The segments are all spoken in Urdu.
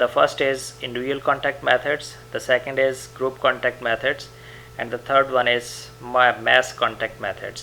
The first is individual contact methods, the second is group contact methods and the third one is mass contact methods.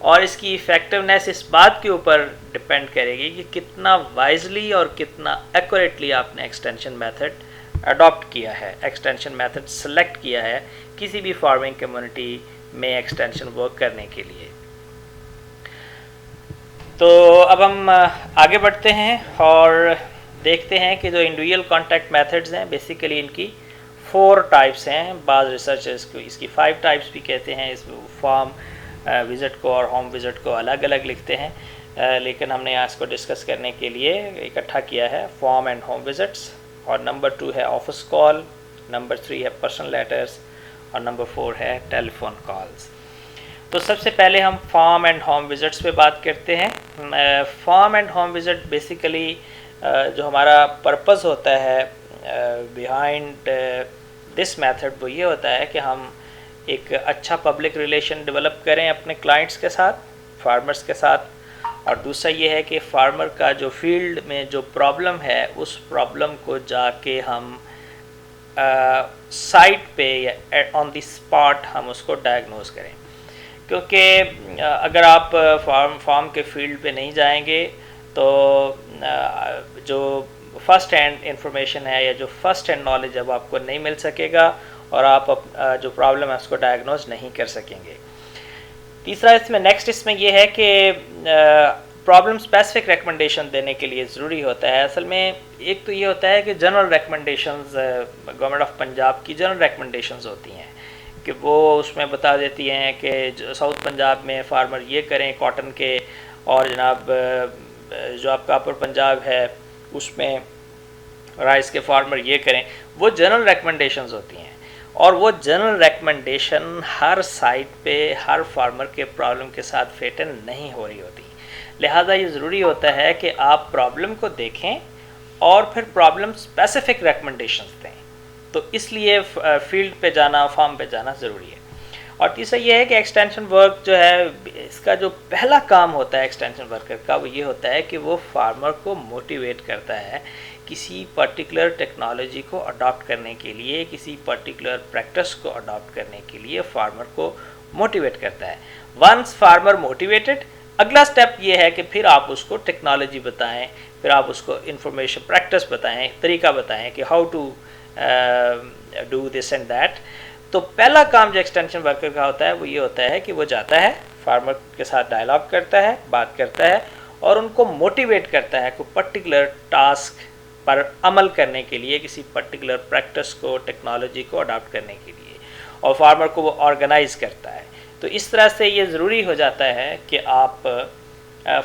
اور اس کی ایفیکٹونیس اس بات کے اوپر ڈپینڈ کرے گی کہ کتنا وائزلی اور کتنا ایکوریٹلی آپ نے ایکسٹینشن میتھڈ اڈاپٹ کیا ہے، ایکسٹینشن میتھڈ سلیکٹ کیا ہے کسی بھی فارمنگ کمیونٹی میں ایکسٹینشن ورک کرنے کے لیے۔ تو اب ہم آگے بڑھتے ہیں اور دیکھتے ہیں کہ جو انڈیویجول کانٹیکٹ میتھڈز ہیں بیسیکلی ان کی 4 ٹائپس ہیں، بعض ریسرچرز کو اس کی 5 ٹائپس بھی کہتے ہیں، اس فارم وزٹ کو اور ہوم وزٹ کو الگ الگ لکھتے ہیں، لیکن ہم نے آج کو ڈسکس کرنے کے لیے اکٹھا کیا ہے فارم اینڈ ہوم وزٹس، اور نمبر 2 ہے آفس کال، نمبر 3 ہے پرسنل لیٹرز، اور نمبر 4 ہے ٹیلی فون کالز۔ تو سب سے پہلے ہم فارم اینڈ ہوم وزٹس پہ بات کرتے ہیں۔ Form and home visit basically جو ہمارا پرپز ہوتا ہے بیہائنڈ دس میتھڈ وہ یہ ہوتا ہے کہ ہم ایک اچھا پبلک ریلیشن ڈیولپ کریں اپنے کلائنٹس کے ساتھ، فارمرز کے ساتھ، اور دوسرا یہ ہے کہ فارمر کا جو فیلڈ میں جو پرابلم ہے اس پرابلم کو جا کے ہم سائٹ پہ یا آن دی اسپاٹ ہم اس کو ڈائگنوز کریں، کیونکہ اگر آپ فارم کے فیلڈ پہ نہیں جائیں گے تو جو فرسٹ ہینڈ انفارمیشن ہے یا جو فرسٹ ہینڈ نالج اب آپ کو نہیں مل سکے گا اور آپ جو پرابلم ہے اس کو ڈائگنوز نہیں کر سکیں گے۔ تیسرا اس میں یہ ہے کہ پرابلم اسپیسیفک ریکمنڈیشن دینے کے لیے ضروری ہوتا ہے۔ اصل میں ایک تو یہ ہوتا ہے کہ general recommendations government of Punjab کی جنرل ریکمنڈیشنز ہوتی ہیں کہ وہ اس میں بتا دیتی ہیں کہ ساؤتھ پنجاب میں فارمر یہ کریں کاٹن کے، اور جناب جو آپ کا اپر پنجاب ہے اس میں رائس کے فارمر یہ کریں۔ وہ جنرل ریکمنڈیشنز ہوتی ہیں، اور وہ جنرل ریکمنڈیشن ہر سائٹ پہ ہر فارمر کے پرابلم کے ساتھ فٹ ان نہیں ہو رہی ہوتی، لہٰذا یہ ضروری ہوتا ہے کہ آپ پرابلم کو دیکھیں اور پھر پرابلم اسپیسیفک ریکمنڈیشنز دیں۔ تو اس لیے فیلڈ پہ جانا، فارم پہ جانا ضروری ہے۔ اور تیسرا یہ ہے کہ ایکسٹینشن ورک جو ہے اس کا جو پہلا کام ہوتا ہے ایکسٹینشن ورکر کا وہ یہ ہوتا ہے کہ وہ فارمر کو موٹیویٹ کرتا ہے کسی پرٹیکولر ٹیکنالوجی کو اڈاپٹ کرنے کے لیے، کسی پرٹیکولر پریکٹس کو اڈاپٹ کرنے کے لیے فارمر کو موٹیویٹ کرتا ہے۔ ونس فارمر موٹیویٹڈ، اگلا سٹیپ یہ ہے کہ پھر آپ اس کو ٹیکنالوجی بتائیں، پھر آپ اس کو انفارمیشن پریکٹس بتائیں، طریقہ بتائیں کہ how to do this and that. تو پہلا کام جو ایکسٹینشن ورکر کا ہوتا ہے وہ یہ ہوتا ہے کہ وہ جاتا ہے فارمر کے ساتھ ڈائلاگ کرتا ہے، بات کرتا ہے، اور ان کو موٹیویٹ کرتا ہے کوئی پرٹیکولر ٹاسک پر عمل کرنے کے لیے، کسی پرٹیکولر پریکٹس کو، ٹیکنالوجی کو اڈاپٹ کرنے کے لیے، اور فارمر کو وہ آرگنائز کرتا ہے۔ تو اس طرح سے یہ ضروری ہو جاتا ہے کہ آپ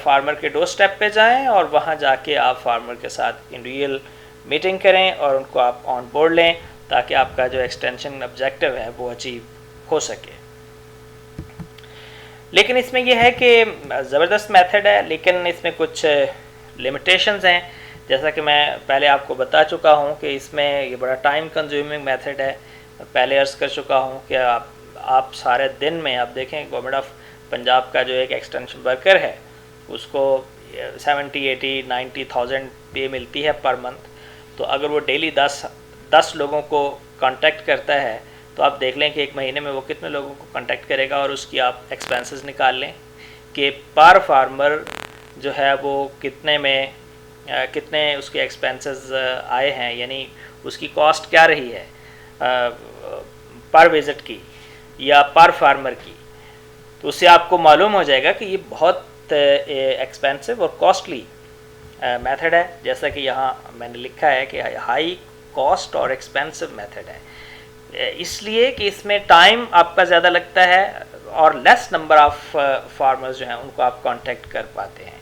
فارمر کے ڈور سٹیپ پہ جائیں اور وہاں جا کے آپ فارمر کے ساتھ انڈیویجول میٹنگ کریں اور ان کو آپ آن بورڈ لیں تاکہ آپ کا جو ایکسٹینشن آبجیکٹو ہے وہ اچیو ہو سکے۔ لیکن اس میں یہ ہے کہ زبردست میتھڈ ہے، لیکن اس میں کچھ لمیٹیشنز ہیں، جیسا کہ میں پہلے آپ کو بتا چکا ہوں کہ اس میں یہ بڑا ٹائم کنزیومنگ میتھڈ ہے۔ پہلے عرض کر چکا ہوں کہ آپ سارے دن میں آپ دیکھیں گورنمنٹ آف پنجاب کا جو ایک ایکسٹینشن ورکر ہے اس کو 70 80 90,000 پے ملتی ہے پر منتھ۔ تو اگر وہ ڈیلی 10 لوگوں کو کانٹیکٹ کرتا ہے تو آپ دیکھ لیں کہ ایک مہینے میں وہ کتنے لوگوں کو کانٹیکٹ کرے گا، اور اس کی آپ ایکسپینسز نکال لیں کہ پر فارمر جو ہے وہ کتنے اس کے ایکسپینسز آئے ہیں، یعنی اس کی کاسٹ کیا رہی ہے پر وزٹ کی یا پر فارمر کی۔ تو اس سے آپ کو معلوم ہو جائے گا کہ یہ بہت ایکسپینسو اور کاسٹلی میتھڈ ہے، جیسا کہ یہاں میں نے لکھا ہے کہ ہائی کاسٹ اور ایکسپینسو میتھڈ ہے، اس لیے کہ اس میں ٹائم آپ کا زیادہ لگتا ہے اور لیس نمبر آف فارمرز جو ہیں ان کو آپ کانٹیکٹ کر پاتے ہیں۔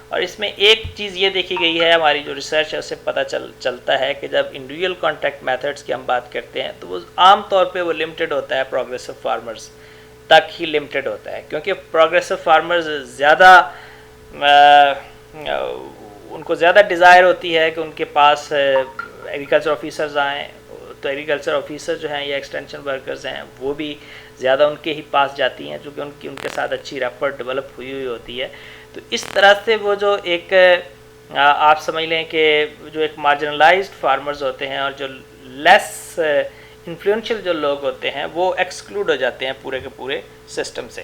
اور اس میں ایک چیز یہ دیکھی گئی ہے، ہماری جو ریسرچ ہے اس سے پتہ چلتا ہے کہ جب انڈیویجول کانٹیکٹ میتھڈس کی ہم بات کرتے ہیں تو وہ عام طور پہ وہ لمیٹڈ ہوتا ہے پروگریسو فارمرز تک ہی لمیٹڈ ہوتا ہے، کیونکہ پروگریسو فارمرز زیادہ ان کو زیادہ ڈیزائر ہوتی ہے کہ ان کے پاس ایگریکلچر آفیسرز آئیں، تو ایگریکلچر آفیسر جو ہیں یا ایکسٹینشن ورکرز ہیں وہ بھی زیادہ ان کے ہی پاس جاتی ہیں، چونکہ ان کے ساتھ اچھی ریپر ڈیولپ ہوئی ہوتی ہے۔ تو اس طرح سے وہ جو ایک آپ سمجھ لیں کہ جو ایک مارجنلائزڈ فارمرز ہوتے ہیں اور جو لیس انفلوئنشل جو لوگ ہوتے ہیں وہ ایکسکلوڈ ہو جاتے ہیں پورے کے پورے سسٹم سے۔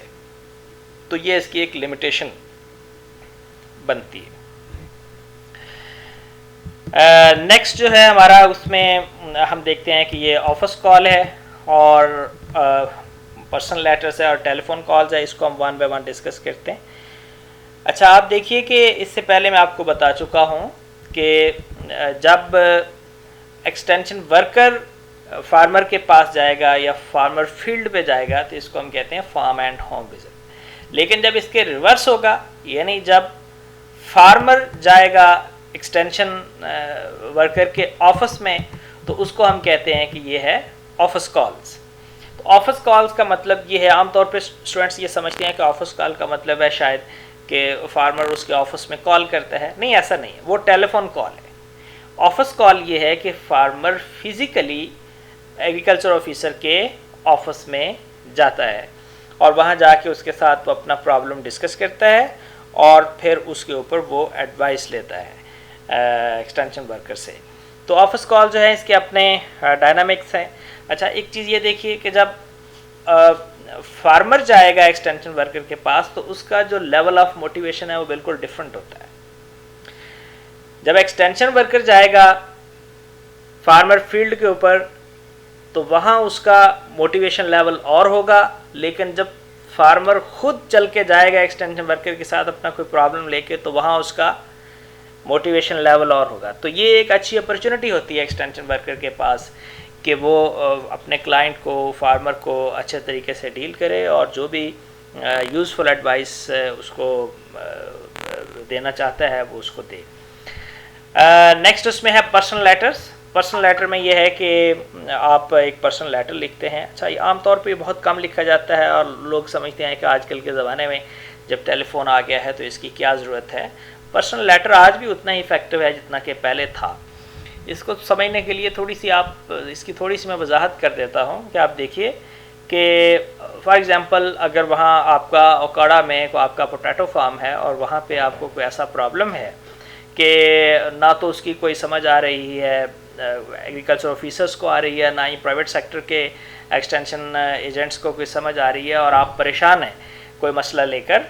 تو یہ اس کی ایک لمیٹیشن بنتی ہے. نیکسٹ جو ہے ہمارا اس میں ہم دیکھتے ہیں کہ یہ آفس کال ہے اور پرسنل لیٹرز ہے اور ٹیلی فون کالز ہے. اس کو ہم 1 by 1 ڈسکس کرتے ہیں. اچھا آپ دیکھیے کہ اس سے پہلے میں آپ کو بتا چکا ہوں کہ جب ایکسٹینشن ورکر فارمر کے پاس جائے گا یا فارمر فیلڈ پہ جائے گا تو اس کو ہم کہتے ہیں فارم اینڈ ہوم وزٹ. لیکن جب اس کے ریورس ہوگا یعنی جب فارمر جائے گا ایکسٹینشن ورکر کے آفس میں تو اس کو ہم کہتے ہیں کہ یہ ہے آفس کالز. تو آفس کالز کا مطلب یہ ہے, عام طور پہ اسٹوڈنٹس یہ سمجھتے ہیں کہ آفس کال کا مطلب ہے شاید کہ فارمر اس کے آفس میں کال کرتا ہے. نہیں, ایسا نہیں ہے, وہ ٹیلی فون کال ہے. آفس کال یہ ہے کہ فارمر فزیکلی ایگریکلچر آفیسر کے آفس میں جاتا ہے اور وہاں جا کے اس کے ساتھ وہ اپنا پرابلم ڈسکس کرتا ہے اور پھر اس کے اوپر وہ ایڈوائس لیتا ہے ایکسٹینشن ورکر سے. تو آفس کال جو ہے اس کے اپنے ڈائنامکس ہیں. اچھا ایک چیز یہ دیکھیے کہ جب فارمر جائے گا ایکسٹینشن ورکر کے پاس تو اس کا جو لیول آف موٹیویشن ہے وہ بالکل ڈفرینٹ ہوتا ہے. جب ایکسٹینشن ورکر جائے گا فارمر فیلڈ کے اوپر تو وہاں اس کا موٹیویشن لیول اور ہوگا, لیکن جب فارمر خود چل کے جائے گا ایکسٹینشن ورکر کے ساتھ اپنا کوئی پرابلم لے کے تو وہاں اس کا موٹیویشن لیول اور ہوگا. تو یہ ایک اچھی اپرچونٹی ہوتی ہے ایکسٹینشن ورکر کے پاس کہ وہ اپنے کلائنٹ کو, فارمر کو اچھے طریقے سے ڈیل کرے اور جو بھی یوزفل ایڈوائس اس کو دینا چاہتا ہے وہ اس کو دے. نیکسٹ اس میں ہے پرسنل لیٹرز. پرسنل لیٹر میں یہ ہے کہ آپ ایک پرسنل لیٹر لکھتے ہیں. اچھا یہ عام طور پہ بہت کم لکھا جاتا ہے اور لوگ سمجھتے ہیں کہ آج کل کے زمانے میں جب ٹیلی فون آ گیا ہے تو اس کی کیا ضرورت ہے. پرسنل لیٹر آج بھی اتنا ہی افیکٹو ہے جتنا کہ پہلے تھا. اس کو سمجھنے کے لیے اس کی تھوڑی سی میں وضاحت کر دیتا ہوں کہ آپ دیکھیے کہ فار ایگزامپل اگر وہاں آپ کا اوکاڑا میں آپ کا پوٹیٹو فارم ہے اور وہاں پہ آپ کو کوئی ایسا پرابلم ہے کہ نہ تو اس کی کوئی سمجھ آ رہی ہے ایگریکلچر آفیسرس کو آ رہی ہے, نہ ہی پرائیویٹ سیکٹر کے ایکسٹینشن ایجنٹس کو کوئی سمجھ آ رہی ہے اور آپ پریشان ہیں کوئی مسئلہ لے کر,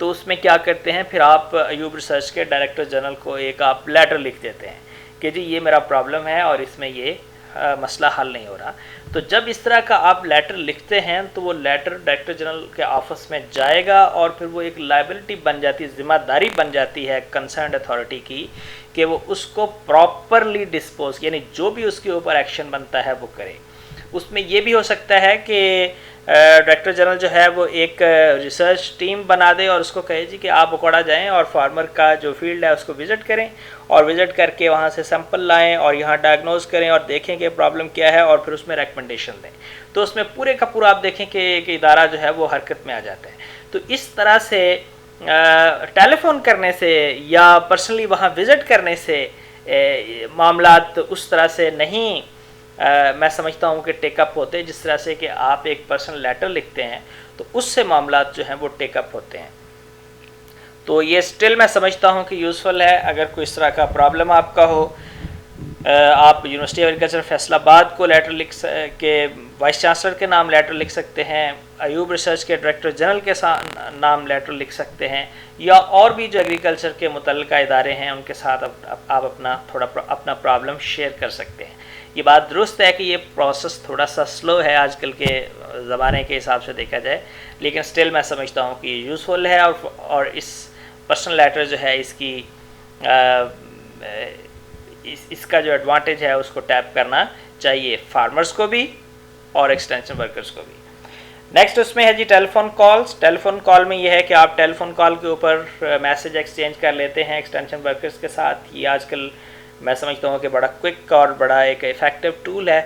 تو اس میں کیا کرتے ہیں پھر آپ ایوب ریسرچ کے ڈائریکٹر جنرل کو ایک آپ لیٹر لکھ دیتے ہیں کہ جی یہ میرا پرابلم ہے اور اس میں یہ مسئلہ حل نہیں ہو رہا. تو جب اس طرح کا آپ لیٹر لکھتے ہیں تو وہ لیٹر ڈائریکٹر جنرل کے آفس میں جائے گا اور پھر وہ ایک لائبلٹی بن جاتی ہے, ذمہ داری بن جاتی ہے کنسرنڈ اتھارٹی کی کہ وہ اس کو پراپرلی ڈسپوز یعنی جو بھی اس کے اوپر ایکشن بنتا ہے وہ کرے. اس میں یہ بھی ہو سکتا ہے کہ ڈائریکٹر جنرل جو ہے وہ ایک ریسرچ ٹیم بنا دے اور اس کو کہے جی کہ آپ اکوڑا جائیں اور فارمر کا جو فیلڈ ہے اس کو وزٹ کریں اور وزٹ کر کے وہاں سے سیمپل لائیں اور یہاں ڈائگنوز کریں اور دیکھیں کہ پرابلم کیا ہے اور پھر اس میں ریکمنڈیشن دیں. تو اس میں پورے کا پورا آپ دیکھیں کہ ایک ادارہ جو ہے وہ حرکت میں آ جاتا ہے. تو اس طرح سے ٹیلی فون کرنے سے یا پرسنلی وہاں وزٹ کرنے سے معاملات اس طرح سے نہیں میں سمجھتا ہوں کہ ٹیک اپ ہوتے, جس طرح سے کہ آپ ایک پرسنل لیٹر لکھتے ہیں تو اس سے معاملات جو ہیں وہ ٹیک اپ ہوتے ہیں. تو یہ سٹل میں سمجھتا ہوں کہ یوزفل ہے. اگر کوئی اس طرح کا پرابلم آپ کا ہو, آپ یونیورسٹی ایگریکلچر فیصل آباد کو لیٹر لکھ کے وائس چانسلر کے نام لیٹر لکھ سکتے ہیں, ایوب ریسرچ کے ڈائریکٹر جنرل کے نام لیٹر لکھ سکتے ہیں, یا اور بھی جو ایگریکلچر کے متعلقہ ادارے ہیں ان کے ساتھ آپ اپنا پرابلم شیئر کر سکتے ہیں. یہ بات درست ہے کہ یہ پروسیس تھوڑا سا سلو ہے آج کل کے زمانے کے حساب سے دیکھا جائے, لیکن سٹل میں سمجھتا ہوں کہ یہ یوزفل ہے اور اس پرسنل لیٹر جو ہے اس کی اس کا جو ایڈوانٹیج ہے اس کو ٹیپ کرنا چاہیے فارمرز کو بھی اور ایکسٹینشن ورکرز کو بھی. نیکسٹ اس میں ہے جی ٹیلی فون کالز. ٹیلی فون کال میں یہ ہے کہ آپ ٹیلی فون کال کے اوپر میسج ایکسچینج کر لیتے ہیں ایکسٹینشن ورکرز کے ساتھ. یہ آج کل میں سمجھتا ہوں کہ بڑا کوئک اور بڑا ایک افیکٹو ٹول ہے.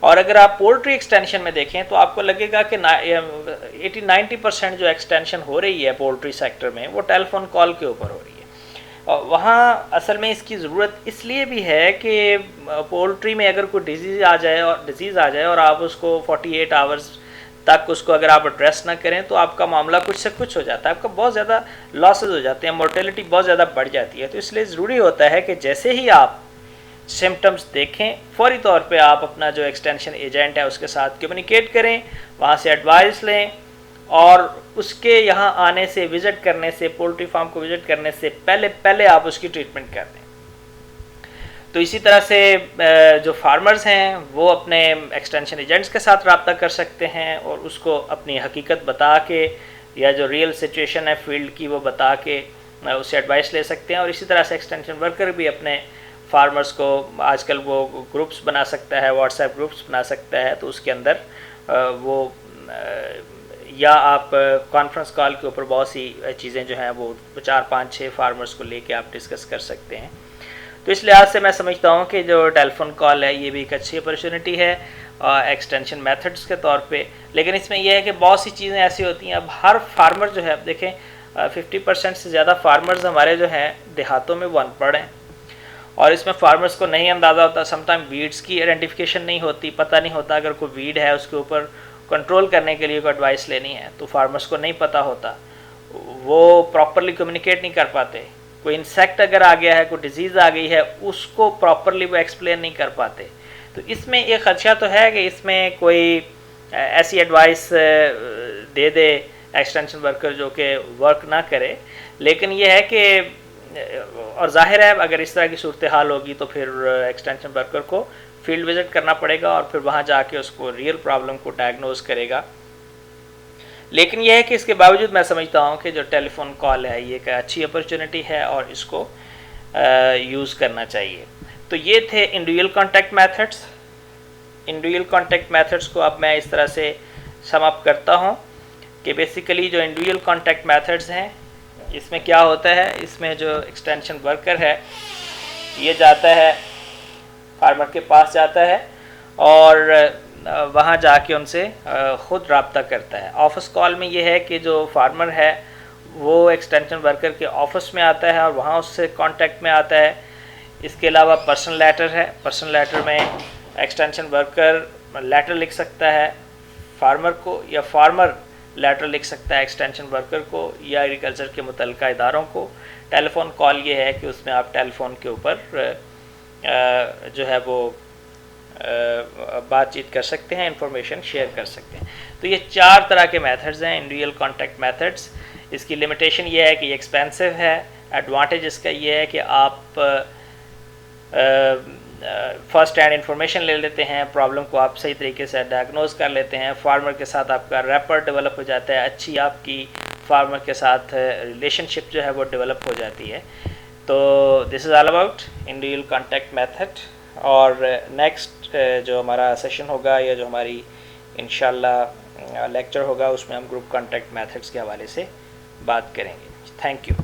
اور اگر آپ پولٹری ایکسٹینشن میں دیکھیں تو آپ کو لگے گا کہ 80-90% جو ایکسٹینشن ہو رہی ہے پولٹری سیکٹر میں وہ ٹیلی فون کال کے اوپر ہو رہی ہے. وہاں اصل میں اس کی ضرورت اس لیے بھی ہے کہ پولٹری میں اگر کوئی ڈیزیز آ جائے اور آپ اس کو 48 آورز تک اس کو اگر آپ ایڈریس نہ کریں تو آپ کا معاملہ کچھ سے کچھ ہو جاتا ہے, آپ کا بہت زیادہ لاسز ہو جاتے ہیں, مورٹیلٹی بہت زیادہ بڑھ جاتی ہے. تو اس لیے ضروری ہوتا ہے کہ جیسے ہی آپ سمٹمز دیکھیں فوری طور پہ آپ اپنا جو ایکسٹینشن ایجنٹ ہے اس کے ساتھ کمیونیکیٹ کریں, وہاں سے ایڈوائس لیں اور اس کے یہاں آنے سے، وزٹ کرنے سے، پولٹری فارم کو وزٹ کرنے سے پہلے آپ اس کی ٹریٹمنٹ کر دیں. تو اسی طرح سے جو فارمرز ہیں وہ اپنے ایکسٹینشن ایجنٹس کے ساتھ رابطہ کر سکتے ہیں اور اس کو اپنی حقیقت بتا کے یا جو ریئل سچویشن ہے فیلڈ کی وہ بتا کے اس سے ایڈوائس لے سکتے ہیں. اور اسی طرح سے ایکسٹینشن ورکر بھی اپنے فارمرز کو آج کل وہ گروپس بنا سکتا ہے، واٹس ایپ گروپس بنا سکتا ہے، تو اس کے اندر وہ یا آپ کانفرنس کال کے اوپر بہت سی چیزیں جو ہیں وہ 4 5 6 فارمرز کو لے کے آپ ڈسکس کر سکتے ہیں. تو اس لحاظ سے میں سمجھتا ہوں کہ جو ٹیلی فون کال ہے یہ بھی ایک اچھی اپرچونٹی ہے ایکسٹینشن میتھڈس کے طور پہ. لیکن اس میں یہ ہے کہ بہت سی چیزیں ایسی ہوتی ہیں، اب ہر فارمر جو ہے، اب دیکھیں 50% سے زیادہ فارمرز ہمارے جو ہیں دیہاتوں میں وہ ان پڑھ ہیں، اور اس میں فارمرز کو نہیں اندازہ ہوتا. سم ٹائم ویڈس کی آئیڈینٹیفیکیشن نہیں ہوتی، پتہ نہیں ہوتا اگر کوئی ویڈ ہے اس کے اوپر کنٹرول کرنے کے لیے کوئی ایڈوائس لینی ہے تو فارمرز کو نہیں پتہ ہوتا، وہ پراپرلی کمیونیکیٹ نہیں کر پاتے. کوئی انسیکٹ اگر آ گیا ہے، کوئی ڈیزیز آ گئی ہے، اس کو پراپرلی وہ ایکسپلین نہیں کر پاتے. تو اس میں ایک خدشہ تو ہے کہ اس میں کوئی ایسی ایڈوائس دے دے ایکسٹینشن ورکر جو کہ ورک نہ کرے. لیکن یہ ہے کہ اور ظاہر ہے اگر اس طرح کی صورتحال ہوگی تو پھر ایکسٹینشن ورکر کو فیلڈ وزٹ کرنا پڑے گا اور پھر وہاں جا کے اس کو ریئل پرابلم کو ڈائگنوز کرے گا. لیکن یہ ہے کہ اس کے باوجود میں سمجھتا ہوں کہ جو ٹیلی فون کال ہے یہ ایک اچھی اپرچونٹی ہے اور اس کو یوز کرنا چاہیے. تو یہ تھے individual contact methods. Individual contact methods کو اب میں اس طرح سے سم اپ کرتا ہوں کہ بیسیکلی جو انڈیویجول کانٹیکٹ میتھڈس ہیں اس میں کیا ہوتا ہے، اس میں جو ایکسٹینشن ورکر ہے یہ جاتا ہے فارمر کے پاس جاتا ہے اور وہاں جا کے ان سے خود رابطہ کرتا ہے. آفس کال میں یہ ہے کہ جو فارمر ہے وہ ایکسٹینشن ورکر کے آفس میں آتا ہے اور وہاں اس سے کانٹیکٹ میں آتا ہے. اس کے علاوہ پرسنل لیٹر ہے، پرسنل لیٹر میں ایکسٹینشن ورکر لیٹر لکھ سکتا ہے فارمر کو، یا فارمر لیٹر لکھ سکتا ہے ایکسٹینشن ورکر کو یا ایگریکلچر کے متعلقہ اداروں کو. ٹیلی فون کال یہ ہے کہ اس میں آپ ٹیلی فون کے اوپر جو ہے وہ بات چیت کر سکتے ہیں، انفارمیشن شیئر کر سکتے ہیں. تو یہ 4 طرح کے میتھڈز ہیں انڈیویجول کانٹیکٹ میتھڈز. اس کی لمیٹیشن یہ ہے کہ یہ ایکسپینسو ہے. ایڈوانٹیج اس کا یہ ہے کہ آپ فرسٹ ہینڈ انفارمیشن لے لیتے ہیں، پرابلم کو آپ صحیح طریقے سے ڈائگنوز کر لیتے ہیں، فارمر کے ساتھ آپ کا ریپر ڈیولپ ہو جاتا ہے، اچھی آپ کی فارمر کے ساتھ ریلیشن شپ جو ہے وہ ڈیولپ ہو جاتی ہے. تو this is all about individual contact method. اور نیکسٹ جو ہمارا سیشن ہوگا یا جو ہماری انشاءاللہ لیکچر ہوگا اس میں ہم گروپ کانٹیکٹ میتھڈس کے حوالے سے بات کریں گے. Thank you.